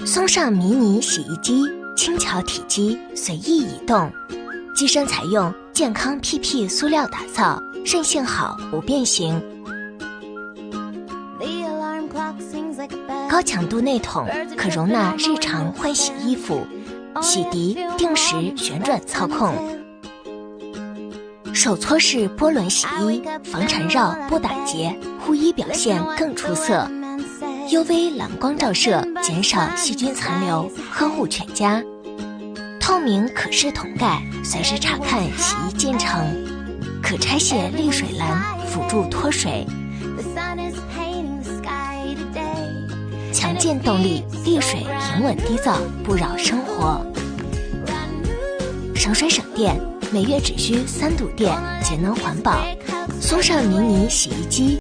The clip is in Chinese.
松上迷你洗衣机，轻巧体积，随意移动。机身采用健康 PP 塑料打造，韧性好，不变形。高强度内桶可容纳日常换洗衣服，洗涤定时旋转操控。手搓式波轮洗衣，防缠绕不打结，护衣表现更出色。UV 蓝光照射，减少细菌残留，呵护全家。透明可视桶盖，随时查看洗衣进程。可拆卸沥水篮，辅助脱水。强劲动力，沥水平稳滴燥，不扰生活。省水省电，每月只需3度电，节能环保。松上迷你洗衣机。